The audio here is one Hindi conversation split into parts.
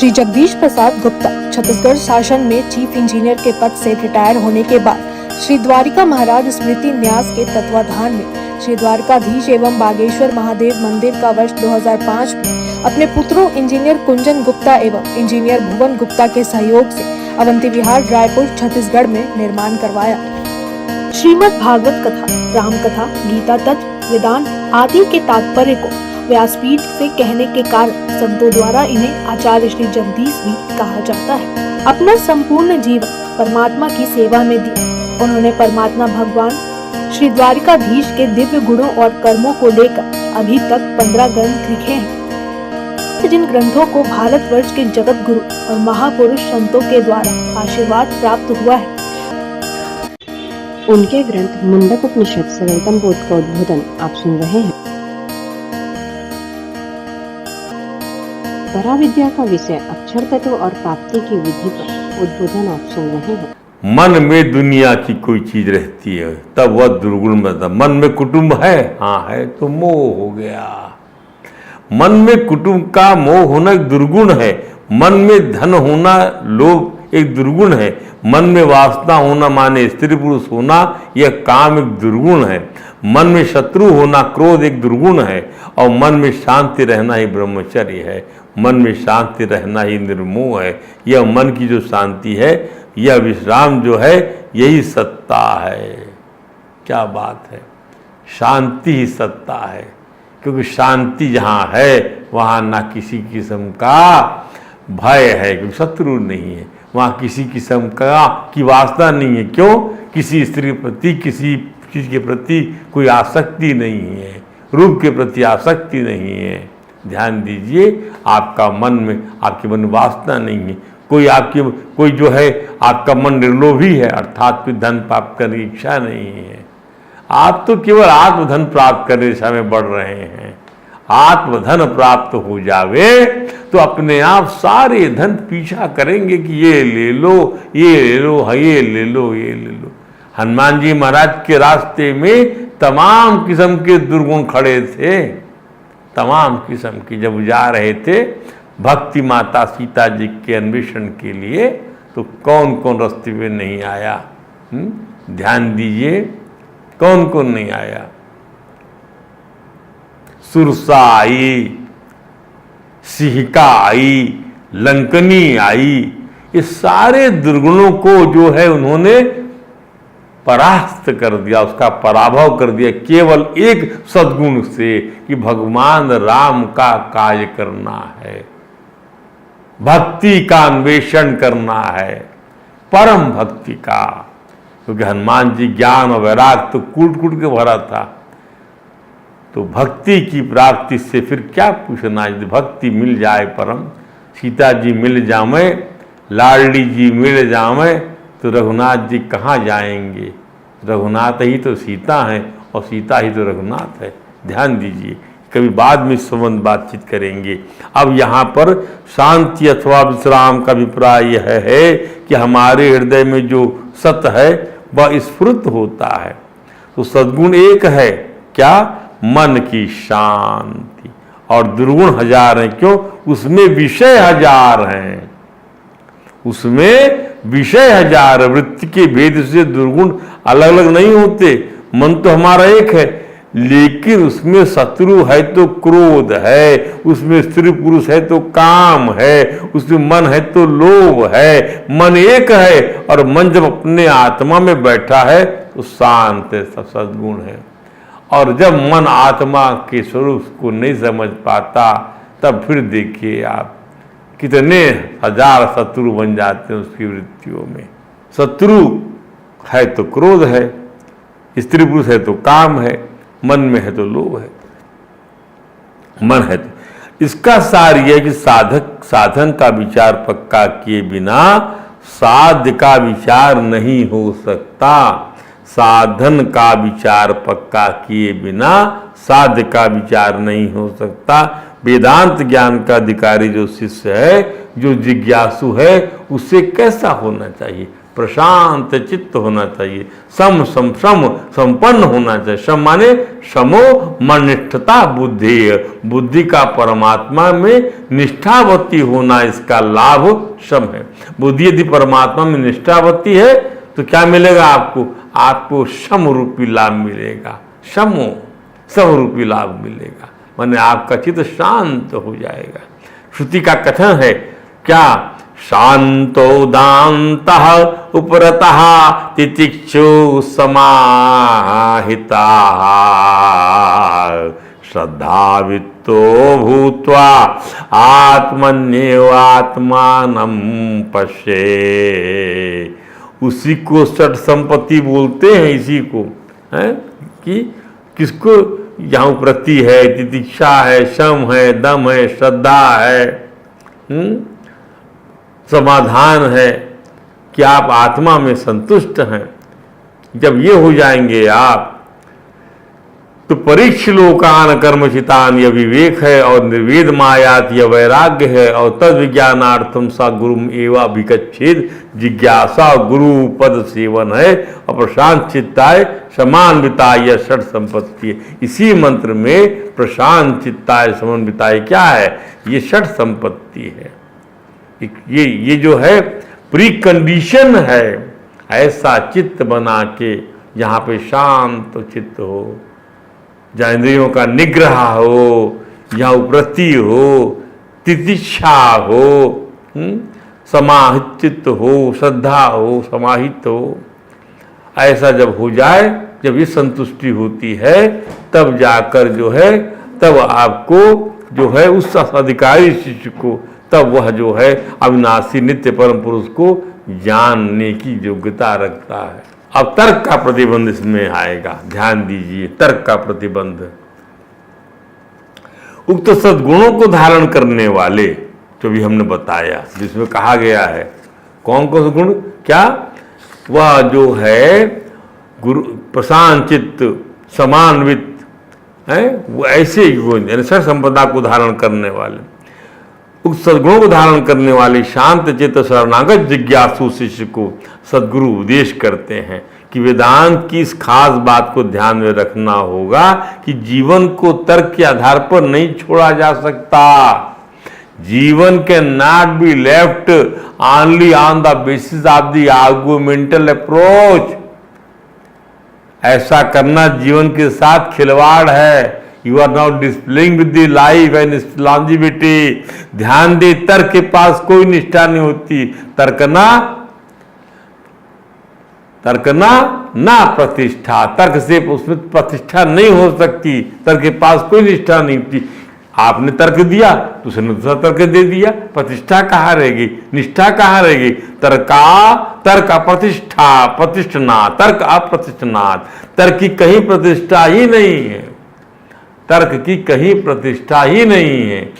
श्री जगदीश प्रसाद गुप्ता छत्तीसगढ़ शासन में चीफ इंजीनियर के पद से रिटायर होने के बाद श्री द्वारिका महाराज स्मृति न्यास के तत्वाधान में श्री द्वारकाधीश एवं बागेश्वर महादेव मंदिर का वर्ष 2005 में अपने पुत्रों इंजीनियर कुंजन गुप्ता एवं इंजीनियर भुवन गुप्ता के सहयोग से अवंती विहार रायपुर छत्तीसगढ़ में निर्माण करवाया। श्रीमद् भागवत कथा, राम कथा, गीता तत्व, वेदांत आदि के तात्पर्य को व्यासपीठ से कहने के कारण संतों द्वारा इन्हें आचार्य श्री जगदीश भी कहा जाता है। अपना संपूर्ण जीवन परमात्मा की सेवा में दिया उन्होंने परमात्मा भगवान श्री द्वारिकाधीश के दिव्य गुणों और कर्मों को लेकर अभी तक 15 ग्रंथ लिखे हैं, जिन ग्रंथों को भारतवर्ष के जगत गुरु और महापुरुष संतों के द्वारा आशीर्वाद प्राप्त हुआ है। उनके ग्रंथ मुंडक उपनिषद से गौतम बुद्ध का उद्बोधन आप सुन रहे हैं। पराविद्या का विषय अक्षर तत्व और प्राप्ति की विधि पर उद्बोधन आप सुन रहे हैं। मन में दुनिया की कोई चीज रहती है तब वह दुर्गुण बनता। मन में कुटुंब है, हाँ है, तो मोह हो गया। मन में कुटुंब का मोह होना एक दुर्गुण है। मन में धन होना लोभ एक दुर्गुण है। मन में वासना होना माने स्त्री पुरुष होना यह काम एक दुर्गुण है। मन में शत्रु होना क्रोध एक दुर्गुण है और मन में शांति रहना ही ब्रह्मचर्य है। मन में शांति रहना ही निर्मोह है। यह मन की जो शांति है, यह विश्राम जो है, यही सत्ता है। क्या बात है, शांति ही सत्ता है, क्योंकि शांति जहाँ है वहाँ ना किसी किस्म का भय है, क्योंकि शत्रु नहीं है। वहाँ किसी किस्म की वासना नहीं है। क्यों? किसी स्त्री के प्रति, किसी चीज के प्रति कोई आसक्ति नहीं है, रूप के प्रति आसक्ति नहीं है। ध्यान दीजिए, आपका मन में, आपके मन में वासना नहीं है। कोई जो है आपका मन निर्लोभी है, अर्थात कोई धन प्राप्त करने की इच्छा नहीं है। आप तो केवल आत्मधन प्राप्त करने दिशा में बढ़ रहे हैं। आत्मधन प्राप्त हो जावे तो अपने आप सारे धन पीछा करेंगे कि ये ले लो, ये ले लो, ये ले लो, ये ले लो। हनुमान जी महाराज के रास्ते में तमाम किस्म के दुर्गुण खड़े थे, तमाम किस्म की। जब जा रहे थे भक्ति माता सीता जी के अन्वेषण के लिए, तो कौन कौन रास्ते में नहीं आया? ध्यान दीजिए, कौन कौन नहीं आया? सुरसा आई, सिहिका आई, लंकनी आई। ये सारे दुर्गुणों को जो है उन्होंने परास्त कर दिया, उसका पराभव कर दिया केवल एक सद्गुण से कि भगवान राम का कार्य करना है, भक्ति का अन्वेषण करना है, परम भक्ति का। क्योंकि हनुमान जी ज्ञान और वैराग तो कूट कूट के भरा था, तो भक्ति की प्राप्ति से फिर क्या पूछना। यदि भक्ति मिल जाए परम, सीता जी मिल जावे, लाडली जी मिल जावे, तो रघुनाथ जी कहाँ जाएंगे? रघुनाथ ही तो सीता हैं और सीता ही तो रघुनाथ है। ध्यान दीजिए, कभी बाद में इस संबंध बातचीत करेंगे। अब यहाँ पर शांति अथवा विश्राम का अभिप्राय यह है कि हमारे हृदय में जो सत है वह स्फुरित होता है। तो सद्गुण एक है, क्या? मन की शांति। और दुर्गुण हजार हैं। क्यों? उसमें विषय हजार हैं, उसमें विषय हजार। वृत्ति के भेद से दुर्गुण अलग अलग नहीं होते। मन तो हमारा एक है, लेकिन उसमें शत्रु है तो क्रोध है, उसमें स्त्री पुरुष है तो काम है, उसमें मन है तो लोभ है। मन एक है और मन जब अपने आत्मा में बैठा है तो शांत है, सब सद्गुण है। और जब मन आत्मा के स्वरूप को नहीं समझ पाता, तब फिर देखिए आप कितने हजार शत्रु बन जाते हैं उसकी वृत्तियों में। शत्रु है तो क्रोध है, स्त्री पुरुष है तो काम है, मन में है तो लोभ है, मन है तो। इसका सार यह है कि साधन का विचार पक्का किए बिना साध्य का विचार नहीं हो सकता। साधन का विचार पक्का किए बिना साध्य का विचार नहीं हो सकता। वेदांत ज्ञान का अधिकारी जो शिष्य है, जो जिज्ञासु है, उससे कैसा होना चाहिए? प्रशांत चित्त होना चाहिए, सम संपन्न होना चाहिए। सम माने समो मनिष्ठता बुद्धि, बुद्धि का परमात्मा में निष्ठावती होना, इसका लाभ सम है। बुद्धि यदि परमात्मा में निष्ठावती है तो क्या मिलेगा आपको? आपको सम रूपी लाभ मिलेगा, सम रूपी लाभ मिलेगा, माने आपका चित्त शांत हो जाएगा। श्रुति का कथन है क्या? शांतो दान्तः उपरतः तितिक्षु समाहिता श्रद्धावित्तो भूत्वा आत्मन्येवात्मानं पश्ये। उसी को षट संपत्ति बोलते हैं, इसी को है कि किसको यहाँ प्रति है, तितिक्षा है, शम है, दम है, श्रद्धा है, समाधान है कि आप आत्मा में संतुष्ट हैं। जब ये हो जाएंगे आप तो परीक्ष लोकान कर्मचितान, यह विवेक है, और निर्वेद मायात यह वैराग्य है, और तद विज्ञानार्थम सा गुरु एवं अभिगच्छेद, जिज्ञासा गुरु पद सेवन है, और प्रशांत चित्ताय समान्विताय यह षट संपत्ति है। इसी मंत्र में प्रशांत चित्ताय समान्विताय क्या है? ये षट संपत्ति है। ये जो है प्री कंडीशन है, ऐसा चित्त बना के जहाँ पे शांत चित्त हो, जहाँ इंद्रियों का निग्रह हो, जहाँ उपरति हो, तितिक्षा हो, समाहित चित्त हो, श्रद्धा हो, समाहित हो, ऐसा जब हो जाए, जब ये संतुष्टि होती है, तब जाकर जो है, तब आपको जो है उस अधिकारी शिष्य को, तब वह जो है अविनाशी नित्य परम पुरुष को जानने की योग्यता रखता है। अब तर्क का प्रतिबंध इसमें आएगा, ध्यान दीजिए। तर्क का प्रतिबंध, उक्त सद्गुणों को धारण करने वाले, जो भी हमने बताया, जिसमें कहा गया है कौन कौन से गुण, क्या? वह जो है गुरु प्रशांत चित्त, समान्वित है, वो ऐसे गुण यानी षट संपदा को धारण करने वाले, उक्त सद्गुणों को धारण करने वाले शांत चित्त शरणागत जिज्ञासु शिष्य को सद्गुरु उपदेश करते हैं कि वेदांत की इस खास बात को ध्यान में रखना होगा कि जीवन को तर्क के आधार पर नहीं छोड़ा जा सकता। जीवन can not be left only on the basis of the argumental approach. ऐसा करना जीवन के साथ खिलवाड़ है। You are not displaying with the life and longevity. ध्यान दे, तर्क के पास कोई निष्ठा नहीं होती। तर्कना ना प्रतिष्ठा, तर्क से उसमें प्रतिष्ठा नहीं हो सकती। तर्क के पास कोई निष्ठा नहीं होती। आपने तर्क दिया, दूसरे दूसरा तर्क दे दिया, प्रतिष्ठा कहाँ रहेगी, निष्ठा कहाँ रहेगी? तर्क अप्रतिष्ठा, प्रतिष्ठना, तर्क अप्रतिष्ठनात्। तर्क की कहीं प्रतिष्ठा ही नहीं है, तर्क की कहीं प्रतिष्ठा ही नहीं है।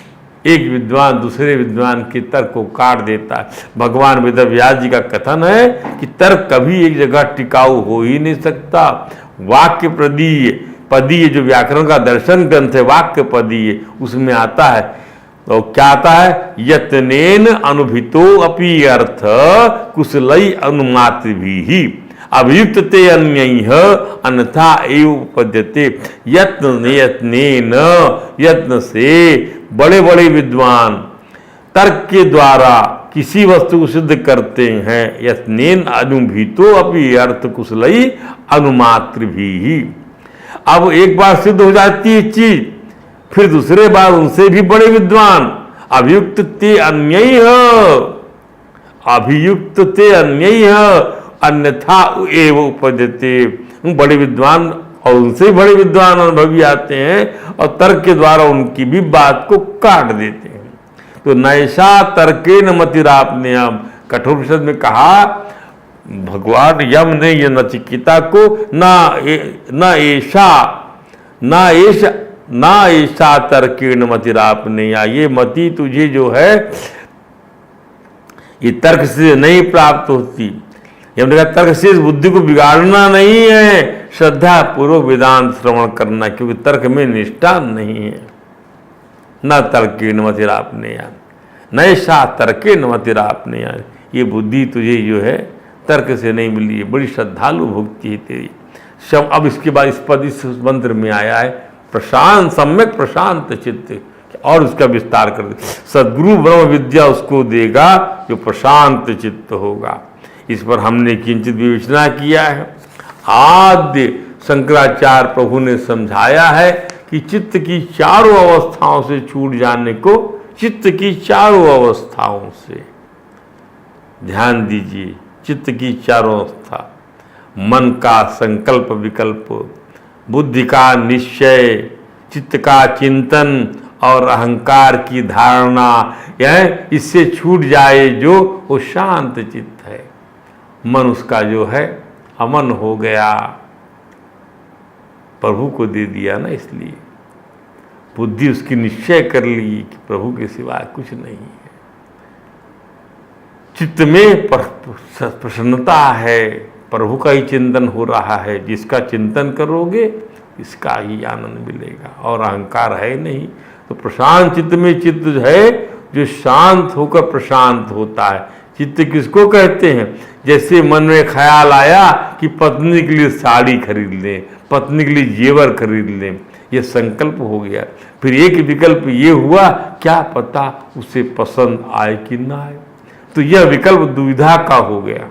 एक विद्वान दूसरे विद्वान के तर्क को काट देता है। भगवान वेदव्यास जी का कथन है कि तर्क कभी एक जगह टिकाऊ हो ही नहीं सकता। वाक्य पदीय जो व्याकरण का दर्शन ग्रंथ है, वाक्य पदीय, उसमें आता है, तो क्या आता है? यत्नेन अनुभूतो अपि अर्थ कुशलई अनुमात्रभिः अभियुक्त ते अन्यैः अन्यथा एव उपपद्यते। यत्न से बड़े बड़े विद्वान तर्क के द्वारा किसी वस्तु को सिद्ध करते हैं। यत्नेन अनुभूतो अपि अर्थ कुशलई अनुमात्रभिः। अब एक बार सिद्ध हो जाती है चीज, फिर दूसरे बार उनसे भी बड़े विद्वान अभियुक्त ते अन्यैः अन्यथा एव उपपद्यते। बड़े विद्वान और उनसे बड़े विद्वान अनुभवी आते हैं और तर्क के द्वारा उनकी भी बात को काट देते हैं। तो नैषा तर्केण मतिरापनेयम्, कठोपनिषद में कहा भगवान यम ने ये नचिकेता को ना ऐसा तर्केण मतिरापनेया, ये मति तुझे जो है ये तर्क से नहीं प्राप्त होती। यम ने कहा तर्क से इस बुद्धि को बिगाड़ना नहीं है, श्रद्धा पूर्वक वेदांत श्रवण करना, क्योंकि तर्क में निष्ठा नहीं है। न तर्केण मतिरापनेया, नैषा तर्केण मतिरापनेया, ये बुद्धि तुझे जो है तर्क से नहीं मिली है, बड़ी श्रद्धालु भक्ति है तेरी। शब अब इसके बाद इस पद इस मंत्र में आया है प्रशांत सम्यक प्रशांत चित्त, और उसका विस्तार कर दे। सद्गुरु ब्रह्म विद्या उसको देगा जो प्रशांत चित्त होगा। इस पर हमने किंचित विवेचना किया है। आद्य शंकराचार्य प्रभु ने समझाया है कि चित्त की चारों अवस्थाओं से छूट जाने को, चित्त की चारों अवस्थाओं से, ध्यान दीजिए, चित्त की चारों अवस्था, मन का संकल्प विकल्प, बुद्धि का निश्चय, चित्त का चिंतन और अहंकार की धारणा, यह इससे छूट जाए जो, वो शांत चित्त है। मन उसका जो है अमन हो गया, प्रभु को दे दिया ना, इसलिए बुद्धि उसकी निश्चय कर ली कि प्रभु के सिवाय कुछ नहीं है। चित्त में प्रसन्नता है, प्रभु का ही चिंतन हो रहा है। जिसका चिंतन करोगे इसका ही आनंद मिलेगा, और अहंकार है नहीं। तो प्रशांत चित्त में चित्त है जो शांत होकर प्रशांत होता है। चित्त किसको कहते हैं? जैसे मन में ख्याल आया कि पत्नी के लिए साड़ी खरीद लें, पत्नी के लिए जेवर खरीद लें, ये संकल्प हो गया। फिर एक विकल्प ये हुआ, क्या पता उसे पसंद आए कि ना आए, तो यह विकल्प दुविधा का हो गया।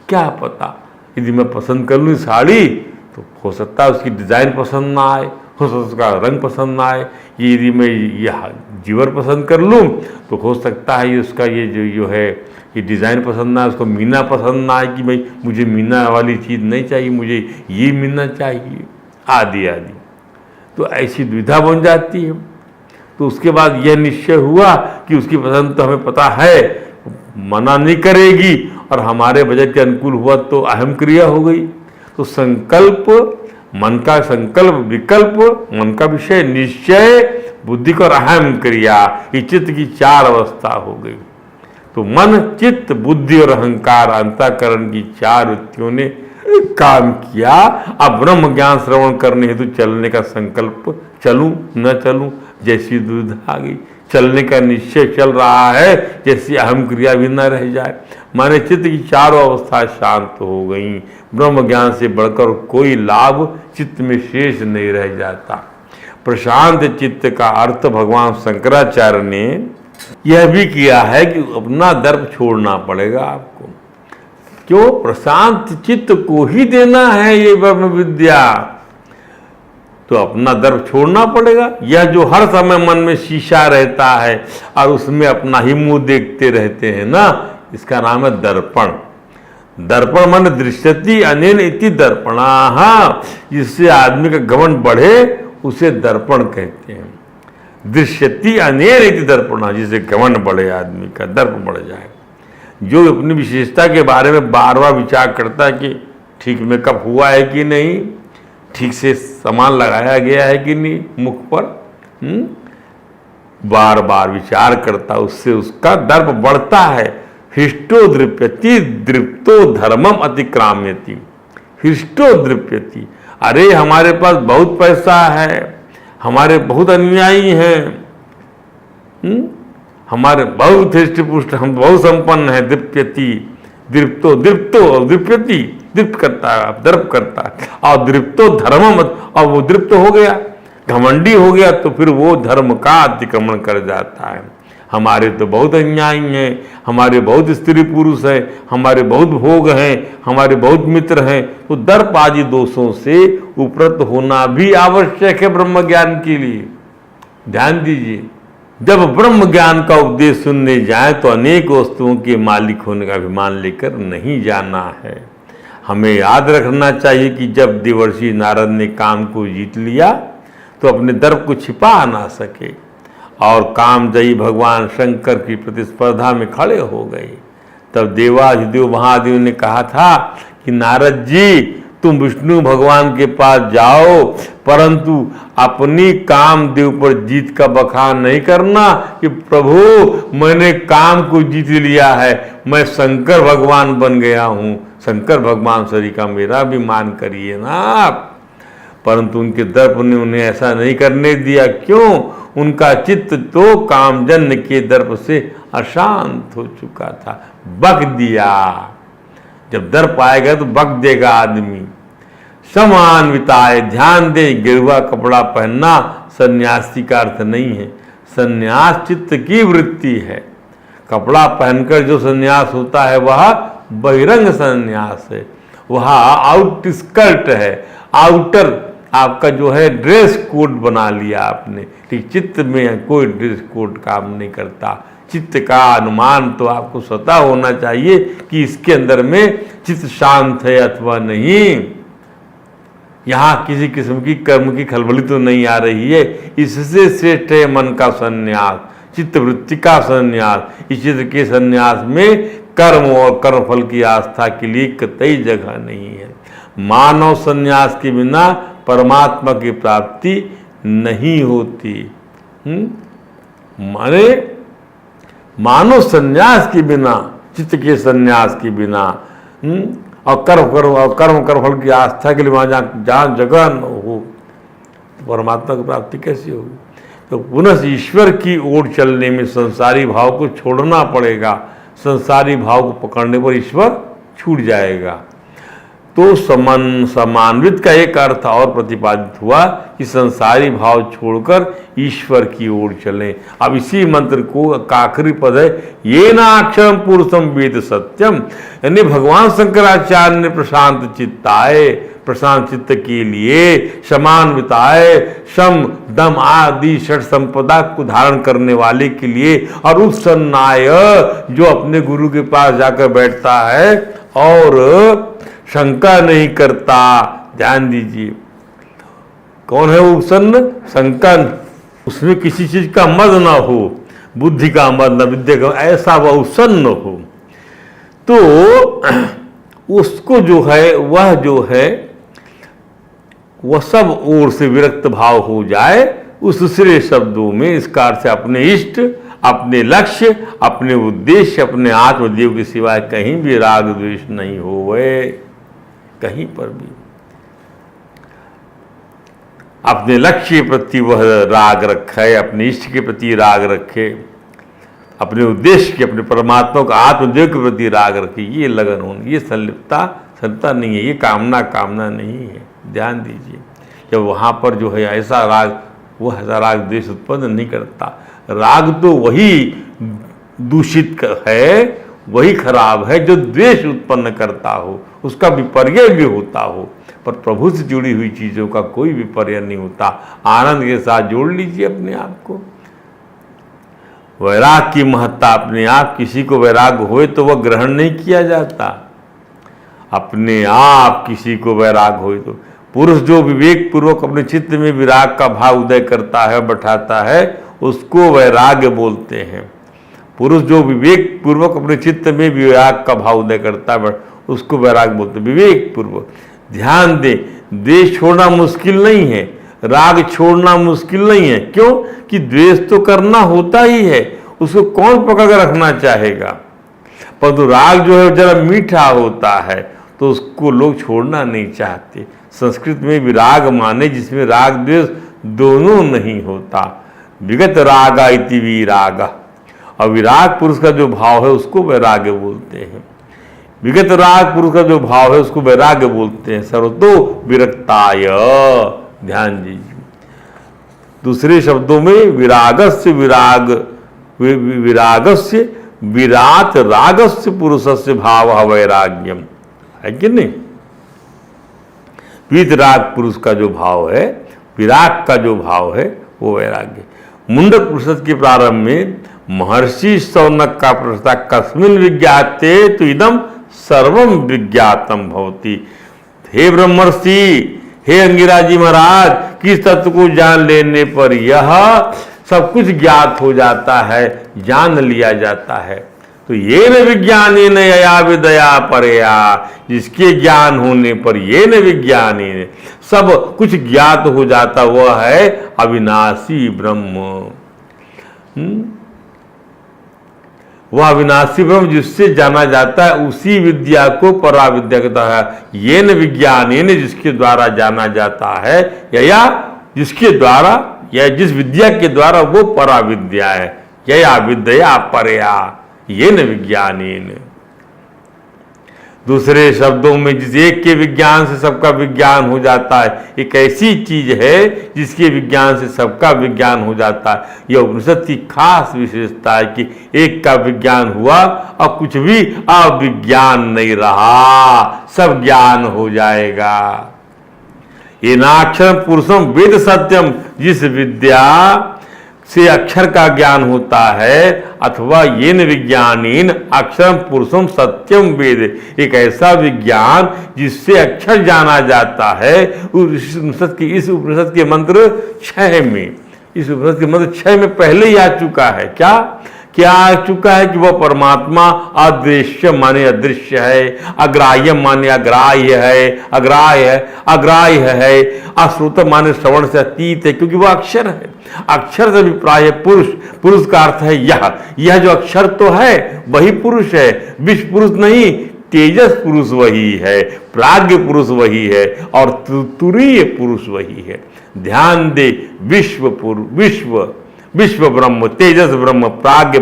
क्या पता यदि मैं पसंद कर लूँ साड़ी तो हो सकता है उसकी डिज़ाइन पसंद ना आए, हो सकता है उसका रंग पसंद ना आए। ये यदि मैं यह जीवर पसंद कर लूँ तो हो सकता है ये उसका ये जो है ये डिज़ाइन पसंद ना आए, उसको मीना पसंद ना आए कि भाई मुझे मीना वाली चीज़ नहीं चाहिए, मुझे ये मीना चाहिए, आदि आदि। तो ऐसी दुविधा बन जाती है। तो उसके बाद यह निश्चय हुआ कि उसकी पसंद तो हमें पता है, मना नहीं करेगी, और हमारे बजट के अनुकूल हुआ तो अहम क्रिया हो गई। तो संकल्प, मन का संकल्प विकल्प, मन का विषय निश्चय, बुद्धि का अहम क्रिया, ये चित्त की चार अवस्था हो गई। तो मन चित्त बुद्धि और अहंकार अंतःकरण की चार वृत्तियों ने काम किया। अब ब्रह्म ज्ञान श्रवण करने हेतु चलने का संकल्प, चलूं न चलूं जैसी दुविधा आ गई, चलने का निश्चय चल रहा है, जैसी अहम क्रिया भी न रह जाए। माने चित्त की चारों अवस्था शांत हो गई। ब्रह्म ज्ञान से बढ़कर कोई लाभ चित्त में शेष नहीं रह जाता। प्रशांत चित्त का अर्थ भगवान शंकराचार्य ने यह भी किया है कि अपना दर्प छोड़ना पड़ेगा आपको। क्यों? प्रशांत चित्त को ही देना है ये ब्रह्म विद्या, तो अपना दर्प छोड़ना पड़ेगा। यह जो हर समय मन में शीशा रहता है और उसमें अपना ही मुंह देखते रहते हैं ना, इसका नाम है दर्पण। दर्पण मन दृश्यति अनेन इति दर्पणाः, जिससे आदमी का घमंड बढ़े उसे दर्पण कहते हैं। दृश्यति अनेन इति दर्पणाः, जिससे घमंड बढ़े, आदमी का दर्प बढ़ जाए। जो अपनी विशेषता के बारे में बार बार विचार करता है कि ठीक मेकअप हुआ है कि नहीं, ठीक से सामान लगाया गया है कि नहीं मुख पर, बार बार विचार करता, उससे उसका दर्प बढ़ता है। हृष्टो दृप्यति दृप्तो धर्मम अतिक्राम्यति। हृष्टो दृप्यति, अरे हमारे पास बहुत पैसा है, हमारे बहुत अनुयायी हैं, हमारे बहुत हृष्टपुष्ट, हम बहुत संपन्न है। दृप्यति, दृप्तो दृप्तो दृप्यति, दृप्त करता है, दर्प करता है। और दृप्तो धर्म, और वो दृप्त हो गया, घमंडी हो गया, तो फिर वो धर्म का अतिक्रमण कर जाता है। हमारे तो बहुत अन्यायी हैं, हमारे बहुत स्त्री पुरुष हैं, हमारे बहुत भोग हैं, हमारे बहुत मित्र हैं। तो दर्प आदि दोषों से उपरत होना भी आवश्यक है ब्रह्म ज्ञान के लिए। ध्यान दीजिए, जब ब्रह्म ज्ञान का उपदेश सुनने जाए तो अनेक वस्तुओं के मालिक होने का अभिमान लेकर नहीं जाना है। हमें याद रखना चाहिए कि जब देवर्षि नारद ने काम को जीत लिया तो अपने दर्प को छिपा ना सके, और कामजयी भगवान शंकर की प्रतिस्पर्धा में खड़े हो गए। तब देवाधिदेव महादेव ने कहा था कि नारद जी, तुम विष्णु भगवान के पास जाओ, परंतु अपनी कामदेव पर जीत का बखान नहीं करना कि प्रभु मैंने काम को जीत लिया है, मैं शंकर भगवान बन गया हूँ। शंकर भगवान शरीर का मेरा भी मान करिए ना आप। परंतु उनके दर्प ने उन्हें ऐसा नहीं करने दिया। क्यों? उनका चित्त तो कामजन्य के दर्प से अशांत हो चुका था, बक दिया। जब दर पाएगा तो बक देगा आदमी। समान्विताय, ध्यान दे, गेरुआ कपड़ा पहनना सन्यासी का अर्थ नहीं है। सन्यास चित्त की वृत्ति है। कपड़ा पहनकर जो सन्यास होता है वह बहिरंग सन्यास है, वह आउट स्कर्ट है, आउटर आपका जो है ड्रेस कोड बना लिया आपने। ठीक, चित्त में कोई ड्रेस कोड काम नहीं करता। चित्त का अनुमान तो आपको स्वतः होना चाहिए कि इसके अंदर में चित्त शांत है अथवा नहीं। यहाँ किसी किस्म की कर्म की खलबली तो नहीं आ रही है। इससे श्रेष्ठ है मन का संन्यास, चित्त वृत्ति का संन्यास। इस चित्त के संन्यास में कर्म और कर्मफल की आस्था के लिए कतई जगह नहीं है। मानव संन्यास के बिना परमात्मा की प्राप्ति नहीं होती। माने मानव संन्यास के बिना, चित्त के संन्यास के बिना और कर्मफल की आस्था के लिए वहाँ जहाँ जगह न हो तो परमात्मा की प्राप्ति कैसी होगी। तो पुनः ईश्वर की ओर चलने में संसारी भाव को छोड़ना पड़ेगा। संसारी भाव को पकड़ने पर ईश्वर छूट जाएगा। तो समान्वित का एक अर्थ और प्रतिपादित हुआ कि संसारी भाव छोड़कर ईश्वर की ओर चलें। अब इसी मंत्र को का आखिरी पद है, ये ना अक्षरम पुरुषम वेद सत्यम, यानी भगवान शंकराचार्य ने प्रशांत चित्ताए, प्रशांत चित्त के लिए समान्विताए, शम दम आदि षट संपदा को धारण करने वाले के लिए, और उपसन्नाय जो अपने गुरु के पास जाकर बैठता है और शंका नहीं करता। ध्यान दीजिए, कौन है वो उपसन्न? शंका, उसमें किसी चीज का मद ना हो, बुद्धि का मद न विद्या का, ऐसा वह उपसन्न हो। तो उसको जो है वह सब ओर से विरक्त भाव हो जाए। उस दूसरे शब्दों में इसका अर्थ अपने इष्ट, अपने लक्ष्य, अपने उद्देश्य, अपने आत्मदेव के सिवाय कहीं भी राग द्वेष नहीं होवे, कहीं पर भी। अपने लक्ष्य के प्रति वह राग रखे, अपने इष्ट के प्रति राग रखे, अपने उद्देश्य के, अपने परमात्मा का आत्मदेव के प्रति राग रखे। ये लगन होनी, ये संलिप्तता नहीं है, ये कामना नहीं है। ध्यान दीजिए, जब वहाँ पर जो है ऐसा राग, वह ऐसा राग द्वेष उत्पन्न नहीं करता। राग तो वही दूषित है, वही खराब है जो द्वेष उत्पन्न करता हो, उसका विपर्य भी होता हो। पर प्रभु से जुड़ी हुई चीज़ों का कोई विपर्य नहीं होता। आनंद के साथ जोड़ लीजिए अपने आप को। वैराग की महत्ता अपने आप, किसी को वैराग होए तो वह ग्रहण नहीं किया जाता। अपने आप किसी को वैराग होए तो, पुरुष जो विवेक पूर्वक अपने चित्त में विराग का भाव उदय करता है, बैठाता है, उसको वैराग्य बोलते हैं। पुरुष जो विवेक पूर्वक अपने चित्त में विराग का भाव उदय करता है, उसको वैराग बोलते हैं, विवेक पूर्वक। ध्यान दें, द्वेष छोड़ना मुश्किल नहीं है, राग छोड़ना मुश्किल नहीं है। क्यों कि द्वेष तो करना होता ही है, उसको कौन पकड़ कर रखना चाहेगा। परंतु राग जो है जरा मीठा होता है तो उसको लोग छोड़ना नहीं चाहते। संस्कृत में विराग माने जिसमें राग द्वेष दोनों नहीं होता। विगत रागा इति विराग, और विराग पुरुष का जो भाव है उसको वैराग्य बोलते हैं। विगत राग पुरुष का जो भाव है उसको वैराग्य बोलते हैं। सर्वतो विरक्ताय, ध्यान दीजिए। दूसरे शब्दों में विरागस्य विराट रागस्य पुरुषस्य भाव वैराग्यम, है कि नहीं। वीतराग पुरुष का जो भाव है, विराग का जो भाव है वो वैराग्य। मुंडक उपनिषद के प्रारंभ में महर्षि शौनक का प्रश्न था, कस्मिन् विज्ञाते तो इदम सर्वम विज्ञातम भवति। हे ब्रह्मर्षि, हे अंगिराजी महाराज, किस तत्व को जान लेने पर यह सब कुछ ज्ञात हो जाता है, जान लिया जाता है। तो ये न विज्ञानी न यया विदया परया, जिसके ज्ञान होने पर ये न विज्ञानी ने सब कुछ ज्ञात हो जाता, वह है अविनाशी ब्रह्म। वह अविनाशी ब्रह्म जिससे जाना जाता है, उसी विद्या को पराविद्या कहता है। ये न विज्ञानी ने जिसके द्वारा जाना जाता है, या जिसके द्वारा, या जिस विद्या के द्वारा वो पराविद्या है, यया विद्या परया, ये न विज्ञानी ने। दूसरे शब्दों में जिस एक के विज्ञान से सबका विज्ञान हो जाता है, एक ऐसी चीज है जिसके विज्ञान से सबका विज्ञान हो जाता है। यह उपनिषद की खास विशेषता है कि एक का विज्ञान हुआ और कुछ भी अविज्ञान नहीं रहा, सब ज्ञान हो जाएगा। ये नाक्षर पुरुषम वेद सत्यम, जिस विद्या से अक्षर का ज्ञान होता है, अथवा येन विज्ञानीन अक्षरम पुरुषम सत्यम वेद, एक ऐसा विज्ञान जिससे अक्षर जाना जाता है। इस उपनिषद के मंत्र 6 में, इस उपनिषद के मंत्र 6 में पहले ही आ चुका है। क्या आ चुका है कि वह परमात्मा अदृश्य माने अदृश्य है, अग्राह्य माने अग्राह्य है, अश्रुत माने श्रवण से अतीत है, क्योंकि वह अक्षर है। अक्षर से अभिप्राय है पुरुष का अर्थ है यह जो अक्षर तो है वही पुरुष है, विश्व पुरुष नहीं, तेजस पुरुष वही है, प्राज्ञ पुरुष वही है और तुरीय पुरुष वही है। ध्यान दे, विश्व ब्रह्म, तेजस ब्रह्म, प्राज्ञ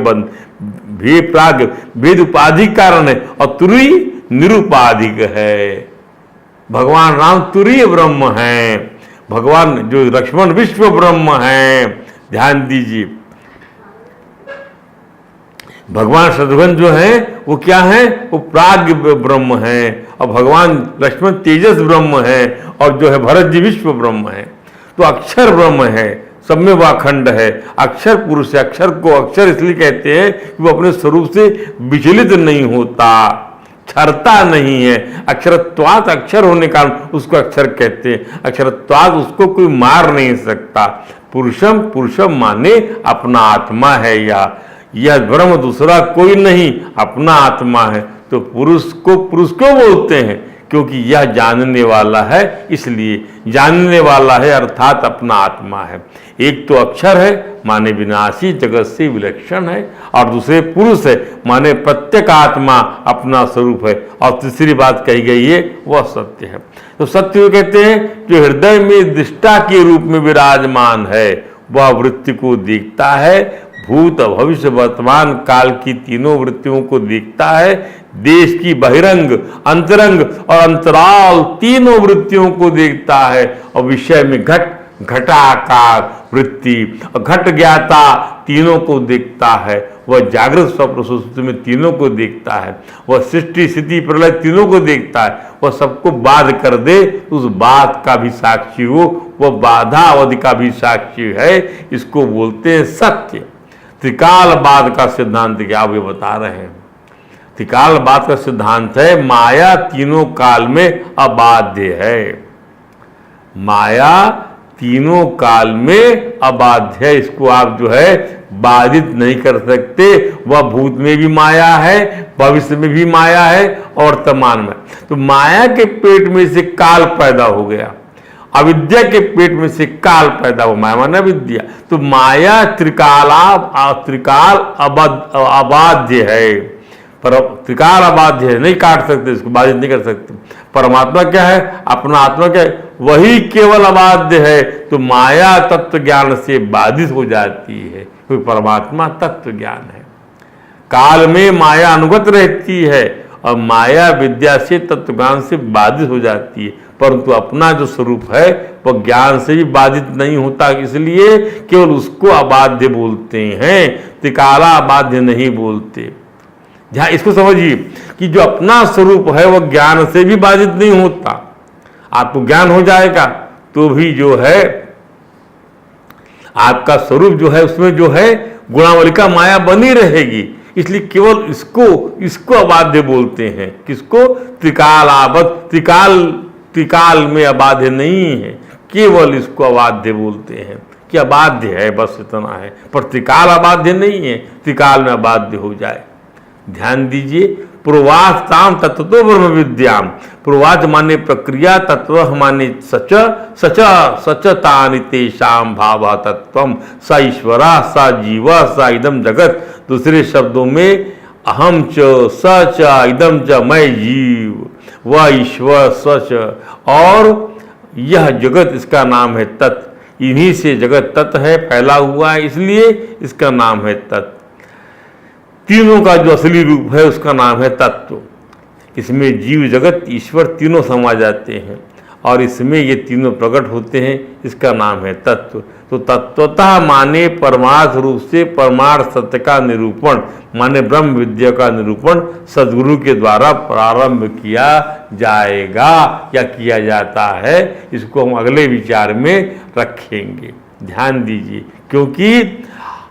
भेद उपाधिक कारण है और तुरीय निरुपाधिक है। भगवान राम तुरीय ब्रह्म हैं, भगवान जो लक्ष्मण विश्व ब्रह्म हैं। ध्यान दीजिए, भगवान शत्रुघ्न जो हैं वो क्या है, वो प्राज्ञ ब्रह्म हैं और भगवान लक्ष्मण तेजस ब्रह्म हैं और जो है भरत जी विश्व ब्रह्म हैं। तो अक्षर ब्रह्म है, सब में वह अखंड है। अक्षर पुरुष है। अक्षर को अक्षर इसलिए कहते हैं कि वो अपने स्वरूप से विचलित नहीं होता, क्षरता नहीं है। अक्षरत्वात्, अक्षर होने का उसको अक्षर कहते हैं। अक्षरत्वात्, उसको कोई मार नहीं सकता। पुरुषम माने अपना आत्मा है, यह ब्रह्म दूसरा कोई नहीं, अपना आत्मा है। तो पुरुष को पुरुष क्यों बोलते हैं, क्योंकि यह जानने वाला है, इसलिए जानने वाला है अर्थात अपना आत्मा है। एक तो अक्षर है माने विनाशी, जगत से विलक्षण है, और दूसरे पुरुष है माने प्रत्येक आत्मा अपना स्वरूप है। और तीसरी बात कही गई है वह सत्य है। तो सत्य कहते हैं जो हृदय में दृष्टा के रूप में विराजमान है, वह वृत्ति को देखता है, भूत भविष्य वर्तमान काल की तीनों वृत्तियों को देखता है, देश की बहिरंग, अंतरंग और अंतराल तीनों वृत्तियों को देखता है, और विषय में घटाकार वृत्ति और घट ज्ञाता तीनों को देखता है। वह जागृत स्वप्न सुषुप्ति में तीनों को देखता है। वह सृष्टि स्थिति प्रलय तीनों को देखता है। वह सबको बाध कर दे, उस बात का भी साक्षी हो, वह बाधा अवधि का भी साक्षी है। इसको बोलते हैं सत्य। त्रिकालवाद का सिद्धांत क्या वे बता रहे हैं। त्रिकालवाद का सिद्धांत है माया तीनों काल में अबाध्य है। माया तीनों काल में अबाध्य है, इसको आप जो है बाधित नहीं कर सकते। वह भूत में भी माया है, भविष्य में भी माया है और वर्तमान में। तो माया के पेट में से काल पैदा हो गया, अविद्या के पेट में से काल पैदा हुआ, माया माना विद्या। तो माया त्रिकाल अबाध्य है, पर त्रिकाल अबाध्य है, नहीं काट सकते इसको, बाधित नहीं कर सकते। परमात्मा क्या है, अपना आत्मा क्या है, वही केवल अबाध्य है। तो माया तत्व ज्ञान से बाधित हो जाती है, क्योंकि परमात्मा तत्व ज्ञान है। काल में माया अनुगत रहती है और माया विद्या से तत्व ज्ञान से बाधित हो जाती है, परंतु अपना जो स्वरूप है वह ज्ञान से भी बाधित नहीं होता, इसलिए केवल उसको अबाध्य बोलते हैं, त्रिकाला अबाध्य नहीं बोलते। जहां इसको समझिए कि जो अपना स्वरूप है वह ज्ञान से भी बाधित नहीं होता। आपको ज्ञान हो जाएगा तो भी जो है आपका स्वरूप जो है उसमें जो है गुणावली का माया बनी रहेगी, इसलिए केवल इसको अबाध्य बोलते हैं। किसको? त्रिकाल में अबाध्य नहीं है, केवल इसको अबाध्य बोलते हैं कि अबाध्य है, बस इतना है। पर त्रिकाल अबाध्य नहीं है, त्रिकाल में अबाध्य हो जाए। ध्यान दीजिए, पूर्वाच ताम तत्व ब्रह्म विद्याम। पूर्वाच माने प्रक्रिया, तत्व माने सच तानि तेषाम भाव तत्वम स ईश्वरा स जीव स इदम जगत। दूसरे शब्दों में अहम च सच इदम च, मैं जीव, वह ईश्वर सच और यह जगत, इसका नाम है तत्व। इन्हीं से जगत तत्व है, फैला हुआ है, इसलिए इसका नाम है तत्व। तीनों का जो असली रूप है उसका नाम है तत्व। इसमें जीव जगत ईश्वर तीनों समा जाते हैं और इसमें ये तीनों प्रकट होते हैं। इसका नाम है तत्व। तो तत्वतः माने परमार्थ रूप से परमार्थ सत्य का निरूपण माने ब्रह्म विद्या का निरूपण सद्गुरु के द्वारा प्रारंभ किया जाएगा या किया जाता है। इसको हम अगले विचार में रखेंगे। ध्यान दीजिए, क्योंकि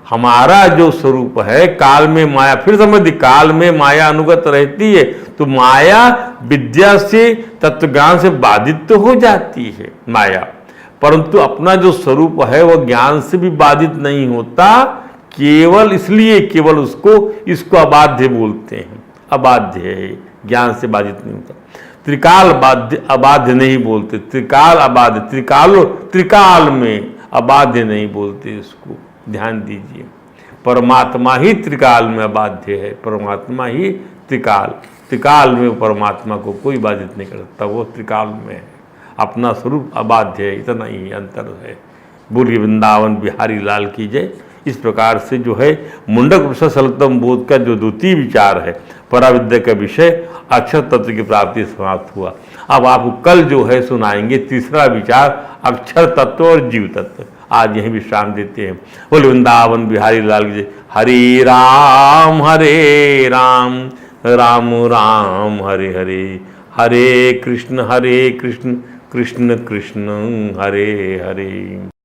हमारा जो स्वरूप है काल में माया, फिर समझ दी, काल में माया अनुगत रहती है तो माया विद्या से तत्वज्ञान से बाधित तो हो जाती है माया, परंतु अपना जो स्वरूप है वह ज्ञान से भी बाधित नहीं होता। केवल इसलिए केवल इसको अबाध्य बोलते हैं। अबाध्य है, ज्ञान से बाधित नहीं होता। त्रिकाल बाध्य अबाध्य नहीं बोलते, त्रिकाल अबाध्य, त्रिकाल में अबाध्य नहीं बोलते इसको। ध्यान दीजिए, परमात्मा ही त्रिकाल में अबाध्य है। परमात्मा ही त्रिकाल में परमात्मा को कोई बाधित नहीं कर सकता, वो त्रिकाल में है। अपना स्वरूप अबाध्य है, इतना ही अंतर है। बोलिए वृंदावन बिहारी लाल की जय। इस प्रकार से जो है मुंडक उपनिषद सलग्न बोध का जो द्वितीय विचार है पराविद्या का विषय अक्षर तत्व की प्राप्ति समाप्त हुआ। अब आपको कल जो है सुनाएंगे तीसरा विचार अक्षर तत्व और जीव तत्व। आज यहीं विश्राम देते हैं। बोले वृंदावन बिहारी लाल की जय। हरे राम राम राम हरे हरे, हरे कृष्ण कृष्ण कृष्ण हरे हरे।